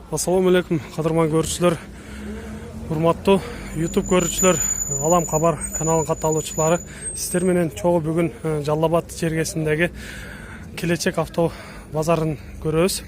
Ассаламу алейкум, қадырман көрушілер, урматтуу YouTube көрушілер, Алам Хабар каналын катталуучулары. Сиздер менен чогуу бүгүн Жалал Абад жергесиндеги келечек авто базарын көрөбүз.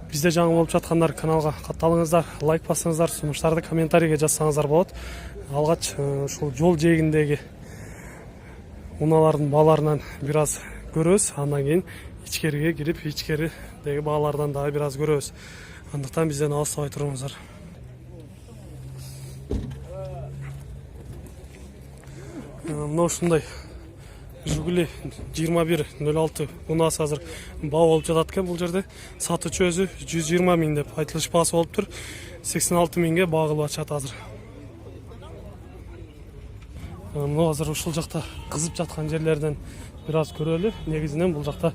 Бизде жаңы болуп жаткандар каналга катталыңыздар, лайк басыңыздар, сунуштарды комментарийге жазсаңыздар болот. Алгач ушул жол жээгиндеги унаалардын бааларынан бир аз көрөбүз, андан кийин ичкериге кирип, ичкеридеги баалардан дагы бир аз көрөбүз. Андыктан бизден алыстабай туруңуздар. Мына ушундай Жигули 2106 унаасы азыр баа болуп жатат экен. Бул жерде сатуучу өзү 120 000 деп айтылыш баасы болуптур. 86 000ге баа кылып атышат азыр. Мына азыр ушул жакта кызып жаткан жерлерден бир аз көрөлү. Негизинен бул жакта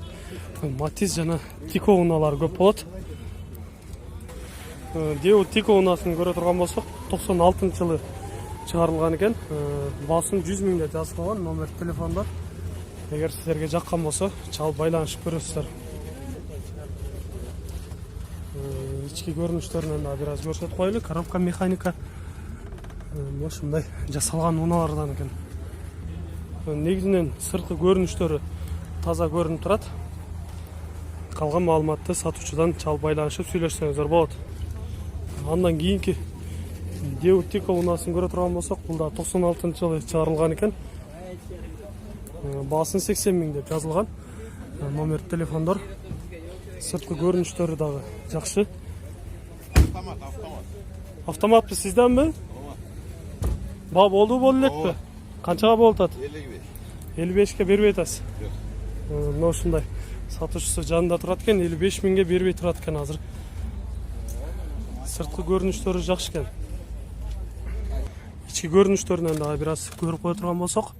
Матиз жана Тико унаалары көп болот. Деу Тико унаасын көрө турган болсок, 96-жылы чыгарылган экен. Баасын 100 000 деп жазылган, номер телефондор. Эгер сиздерге жаккан болсо, чалып байланышып көрөсүздөр. Ички көрүнүштөрүнөн да бир аз көрсөтүп коелу. Коробка механика ушундай жасалган унаалардан экен. Негизинен сырткы көрүнүштөрү таза көрүнүп турат. Калган маалыматты сатуучудан чалып байланышып сүйлөшсөңүздөр болот. Андан кийинки Деу Тико унаасын көрө турган болсок, бул да 96-жылы чыгарылган экен. Баасын 80 000 деп жазылган. Номер телефондор, сырткы көрүнүштөрү дагы жакшы. Автоматпы сизденби? Баа болду болду элекпи? Канчага болуп атат? 55ке бербей атасыз. Мына ушундай сатуучусу жанында турат экен, 55 000ге бербей турат экен азыр. Сырткы көрүнүштөрү жакшы экен. Ички көрүнүштөрүнөн дагы бир аз көрүп кое турган болсок,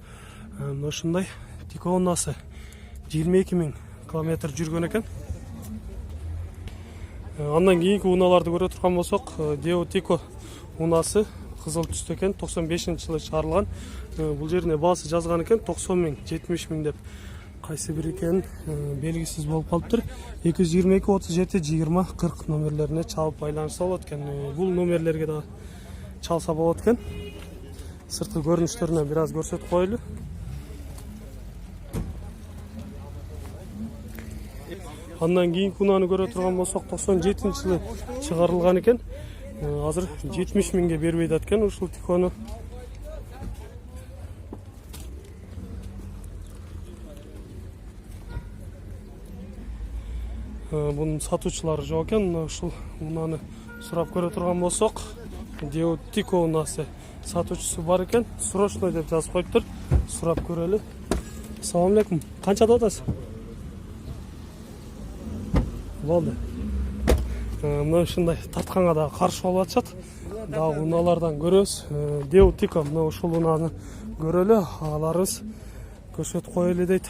мына ушундай Тико унаасы 22 000 километр жүргөн экен. Андан кийинки унааларды көрө турган болсок, Деу Тико унаасы кызыл түстө экен, 95-жылы чыгарылган. Бул жерине баасы жазган экен 90 000, 70 000 деп. Кайсы бир экен белгисиз болуп калыптыр. 222 37 20 40 номерлерине чалып байланышса болот экен. Бул номерлерге да чалса болот экен. Сырткы көрүнүштөрүнөн бир аз көрсөтүп коелу. Андан кийинки унааны көрө турган болсок, 97-жылы чыгарылган экен. Азыр 70 000ге бербей атат экен ушул Тикону. Бунун сатуучулары жок экен. Ушул унааны сурап көрө турган болсок, Деу Тико унаасы сатуучусу бар экен. Срочно деп жазып коюптур. Сурап көрөлү. Ассаламу алейкум. Канча деп атасыз? Болду. Мына ушундай тартканга да каршы болуп атышат. Дагы унаалардан көрөбүз. Деу Тико мына ушул унааны көрөлү. Аларыбыз көрсөтүп коелу дейт.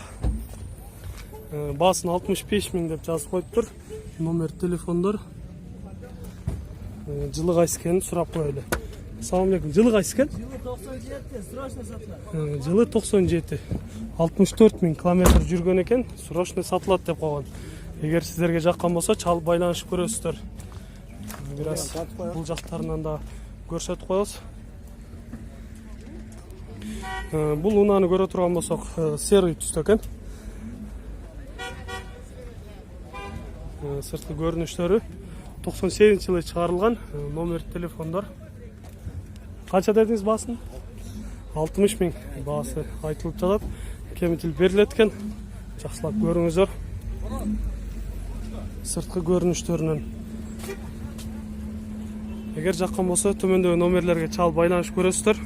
Баасын 65 000 деп жазып коюптур. Номер телефондор. Жылы кайсы экенин сурап коелу. Ассаламу алейкум. Жылы кайсы экен? Жылы 97, срочно сатылат. Жылы 97. 64 000 километр жүргөн экен, срочно сатылат деп койгон. Эгер сиздерге жаккан болсо, чалып байланышып көрөсүздөр. Бир аз бул жактарынан да көрсөтүп коебуз. Бул унааны көрө турган болсок, серый түстө экен. Сырткы көрүнүштөрү 98-жылы чыгарылган. Номер телефондор. Канча дедиңиз баасын? 60 000 баасы айтылып жатат. Кемитил берилет экен. Жакшылап көрүңүздөр. Сырткы көрүнүштөрүнөн. Эгер жаккан болсо, төмөндөгү номерлерге чалып байланышып көрөсүздөр.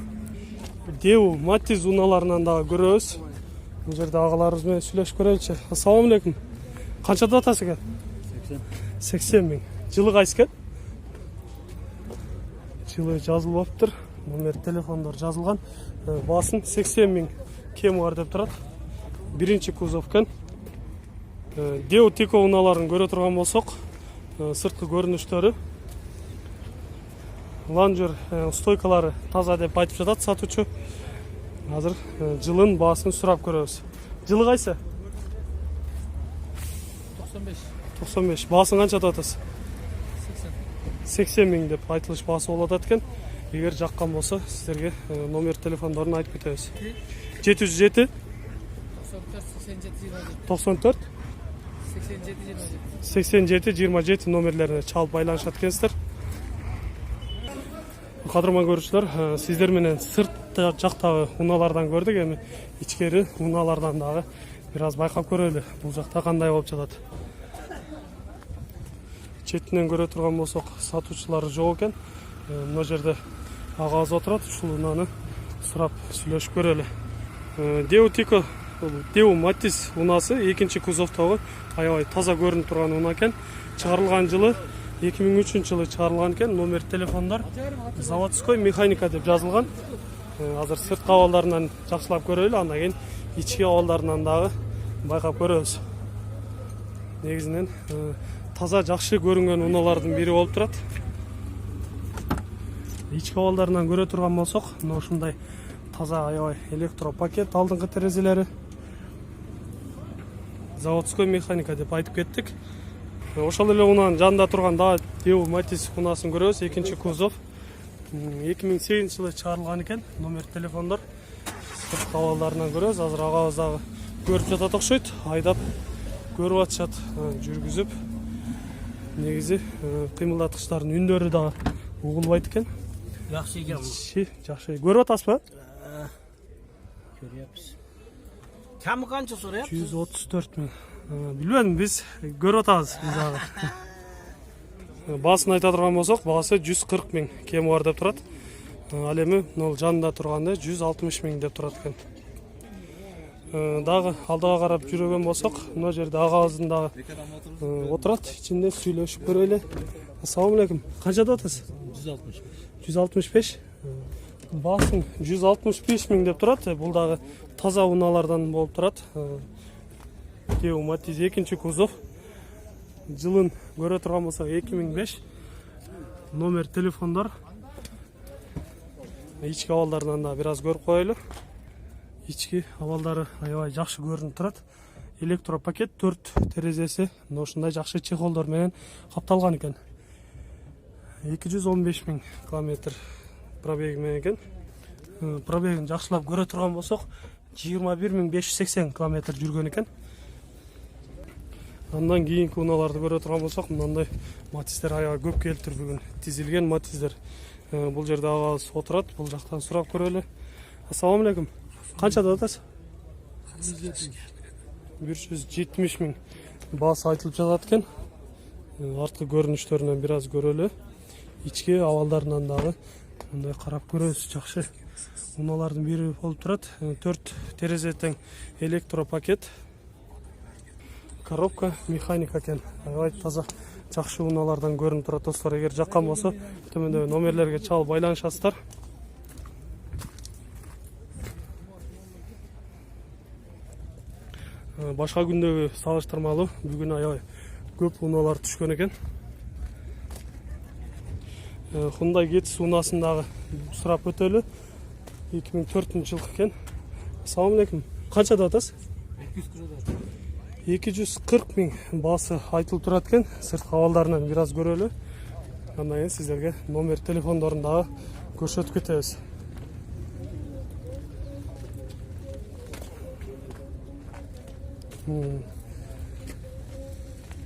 Деу Матиз унааларынан дагы көрөбүз. Бул жерде агаларыбыз менен сүйлөшүп көрөлүчү. Ассаламу алейкум. Канча деп атасыз экен? 80 000. Жылы кайсы экен? Жылы жазылып аптыр. Номер телефондор жазылган. Баасын 80 000 кем бар деп турат. Биринчи кузов экен. Деу Тико унааларын көрө турган болсок, сырткы көрүнүштөрү, ланжер стойкалары таза деп айтып жатат сатуучу. Азыр жылын баасын сурап көрөбүз. Жылы кайсы? 95. 95. Баасын канча деп атасыз? 80 миң деп айтылыш баасы болот экен. Эгер жаккан болсо сиздерге номер телефондорун айтып кетебиз. 707 94 87 27 номерлерине чалып байланышат экенсиздер. Кадырман көрүүчүлөр, сиздер менен сырт жактагы унаалардан көрдүк, эми ичкери унаалардан дагы бир аз байкап көрөлү. Бул жакта кандай болуп жатат. Четинен көрө турган болсок, сатуучулар жок экен. Мына жерде агабыз отурат, ушул унаны сурап сүйлөшүп көрөлү. Деу Матис унасы экинчи кузовтогу аябай таза көрүнүп турган уна экен. Чыгарылган жылы 2003 жылы чыгарылган экен. Номер телефондор заводской механика деп жазылган. Азыр сырткы абалдарынан жакшылап көрөлү, андан кийин ички абалдарынан дагы байкап көрөбүз. Негизинен таза жакшы көрүнгөн унаалардын бири болуп турат. Ички абалдарынан көрө турган болсок, мына ушундай таза аябай электропакет, алдыңкы терезелери заводской механика деп айтып кеттик. Ошол эле унанын жанында турган дагы Деу Матис унасын көрөбүз, экинчи кузов. 2008 жылы чыгарылган экен. Номер телефондор сырткы абалдарынан көрөбүз. Азыр агабыз дагы көрүп жатат окшойт. Айдап көрүп атышат, жүргүзүп. Негизи кыймылдаткычтардын үндөрү дагы угулбайт экен. Жакшы экен. Жакшы. Көрүп атасызбы? Көрөбүз. Камы канча сурайт? 134 миң. Билбедим, биз көрүп атабыз биз дагы. Баасын айта турган болсок, баасы 140 миң кеми бар деп турат. Ал эми могул жанында турганда 160 миң деп турат экен. Дагы алдыга карап жүргөн болсок, мына жерде агабыздын дагы отурат, ичинде сүйлөшүп көрөлү. Ассаламу алейкум. Канча деп атасыз? 165. 165. Баасын 165 миң деп турат. Бул дагы таза унаалардан болуп турат. Деу Матис экинчи кузов. Жылын көрө турган болсок 2005. Номер телефондор. Ички абалдарынан да бир аз көрүп коелу. Ички абалдары аябай жакшы көрүнүп турат. Электропакет 4 терезеси мына ушундай жакшы чехолдор менен капталган экен. 215 миң километр пробеги менен экен. Пробегин жакшылап көрө турган болсок 21580 километр жүргөн экен. Андан кийинки унааларды көрө турган болсок, мындай матистер аябай көп келиптир бүгүн. Тизилген матистер. Бул жерде агабыз отурат, бул жактан сурап көрөлү. Ассаламу алейкум. Канча деп атасыз? 170 миң баасы айтылып жатат экен. Арткы көрүнүштөрүнөн бир аз көрөлү. Ички абалдарынан дагы мындай карап көрөбүз. Жакшы унаалардын бири болуп турат. 4 терезе тең электропакет. Коробка механика экен. Аябай таза жакшы унаалардан көрүнүп турат достор. Эгер жаккан болсо, төмөндө номерлерге чалып байланышасыздар. Башка күндөгү салыштырмалуу бүгүн аябай көп унаалар түшкөн экен. Hyundai Getzis унасын дагы сурап өтөлү. 2004 жылкы экен. Ассаламу алейкум. Канча деп атасыз? 240 миң баасы айтылып турат экен. Сырткы абалдарынан бир аз көрөлү. Андан кийин сиздерге номер телефондорун дагы көрсөтүп кетебиз. Hmm.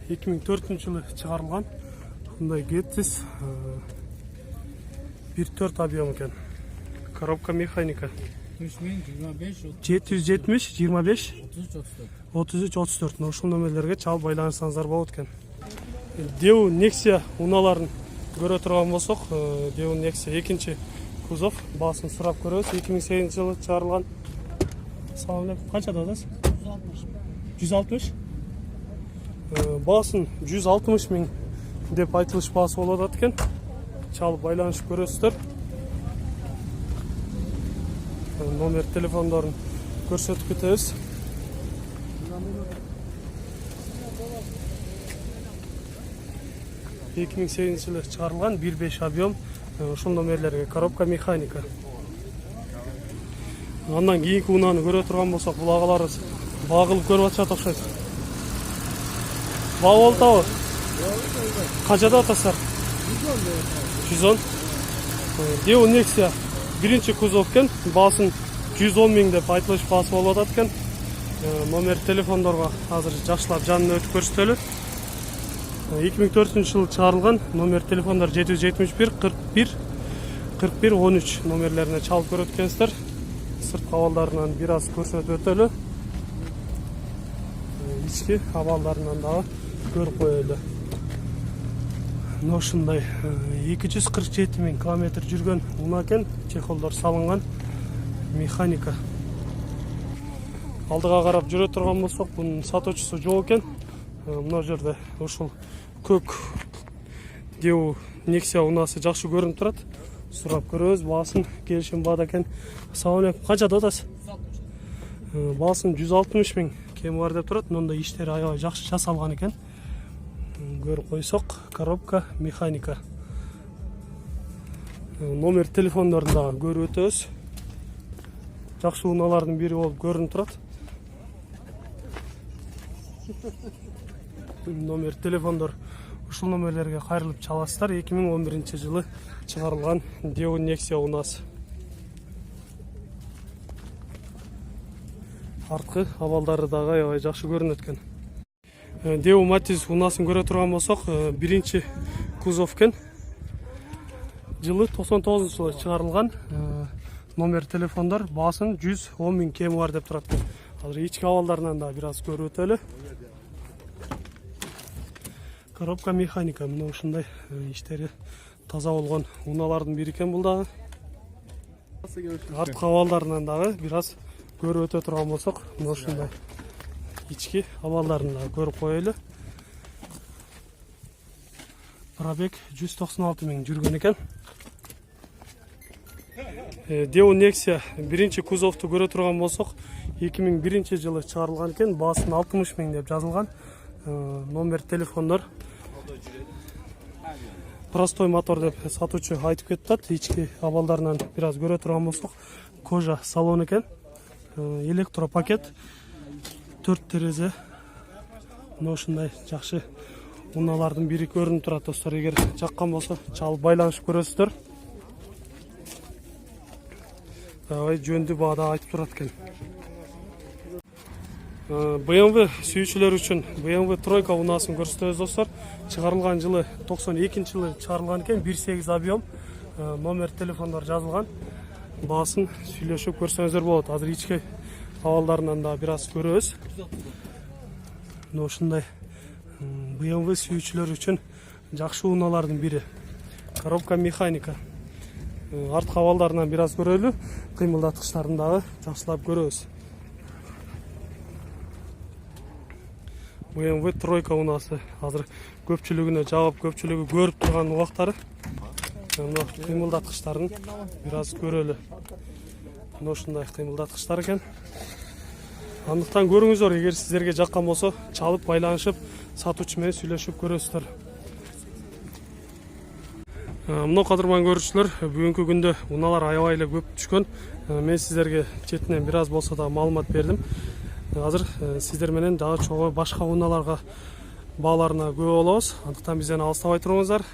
2004 жылы чыгарылган Hyundai Getzis 1.4 объем экен. Коробка механика. 770 25 33 34. Ушул номерлерге чалып байланышсаңыздар болот экен. Деу Nexia унааларын көрө турган болсок, Деу Nexia экинчи кузов баасын сурап көрөбүз. 2008 жылы чыгарылган. Ассаламу алейкум. Канча деп атасыз? 160. Баасын 160 миң деп айтылыш баасы болуп атат экен. Чалып байланышып көрөсүздөр. Номер телефондорун көрсөтүп кетебиз. Эки миң сегизинчи жылы чыгарылган 1.5 объем. Ушул номерлерге коробка механика. Андан кийинки унаны көрө турган болсок, бул агаларыбыз багылып көрүп атышат окшойт. Баа болтабы? Канча деп атасыздар? 110. Део Nexia birinchi kuzov ekan, basin 110 ming deb aytilish basi bo'lib atат ekan. Номер телефондорго азыр жакшылап жанына өтүп көрсөтөлү. 2004-жылы чыгарылган номер телефондор 771 41 41 13 номерлерине чалып көрөт экенсиздер. Сырткы абалдарынан бир аз көрсөтүп өтөлү. Ички абалдарынан дагы көрүп коелу. Ушундай 247 миң километр жүргөн унаа экен, чехолдор салынган механика. Алдыга карап жүрө турган болсок, бунун сатуучусу жок экен. Мына жерде ушул көк Део Nexia унаасы жакшы көрүнүп турат. Сурап көрөбүз, баасын келишим баада экен. Assalamu алейкум, канчада атасыз? Баасын 160 миң кеми бар деп турат. Мында иштери аябай жакшы жасалган экен. Көрүп койсок, коробка механика. Номер телефондорун дагы көрүп өтөбүз. Жакшы унаалардын бири болуп көрүнүп турат. Номер телефондор ушул номерлерге кайрылып чаласыздар. 2011-жылы чыгарылган Део Nexia унаасы. Арткы абалдары дагы аябай жакшы көрүнөт экен. Део Matiz унаасын көрө турган болсок, биринчи кузов экен. Жылы 99-жылы чыгарылган. Номер телефондор баасын 110 миң кеми бар деп турат. Азыр ички абалдарынан да бир аз көрүп өтөлү. Коробка механика, мына ушундай иштери таза болгон унаалардын бири экен бул дагы. Арткы абалдарынан дагы бир аз көрүп өтө турган болсок, мына ушундай ички абалдарын дагы көрүп коелу. Пробег 196 миң жүргөн экен. Део Nexia биринчи кузовду көрө турган болсок, 2001-жылы чыгарылган экен, баасын 60 миң деп жазылган. Номер телефондор простой мотор деп сатуучу айтып кетти. Ички абалдарынан бир аз көрө турган болсок, кожа салон экен. Электропакет, 4 терезе. Мына ушундай жакшы унаалардын бири көрүнүп турат достор. Эгер жаккан болсо, чалып байланышып көрөсүздөр. Аябай жөндүү баада айтып турат экен. BMW сүйүүчүлөр үчүн BMW тройка унаасын көрсөтөбүз достор. Чыгарылган жылы 92-жылы чыгарылган экен, 1.8 объем. Номер телефондор жазылган. Баасын сүйлөшүп көрсөңүздөр болот. Азыр ички абалдарынан да бир аз көрөбүз. Мына ушундай BMW сүйүүчүлөр үчүн жакшы унаалардын бири. Коробка механика. Арткы абалдарынан бир аз көрөлү. Кыймылдаткычтарын дагы жакшылап көрөбүз. BMW тройка унаасы азыр көпчүлүгүнө жагып, көпчүлүгү көрүп турган убактары. Мына кыймылдаткычтарын бир аз көрөлү. Мына ушундай кыймылдаткычтар экен. Андыктан көрүңүздөр, эгер сиздерге жаккан болсо, чалып байланышып, сатуучу менен сүйлөшүп көрөсүздөр. Мына кадырман көрүүчүлөр, бүгүнкү күндө унаалар аябай эле көп түшкөн. Мен сиздерге четинен бир аз болсо да маалымат бердим. Азыр сиздер менен дагы чогуу башка унааларга бааларына күбө болобуз. Андыктан бизден алыстабай туруңуздар.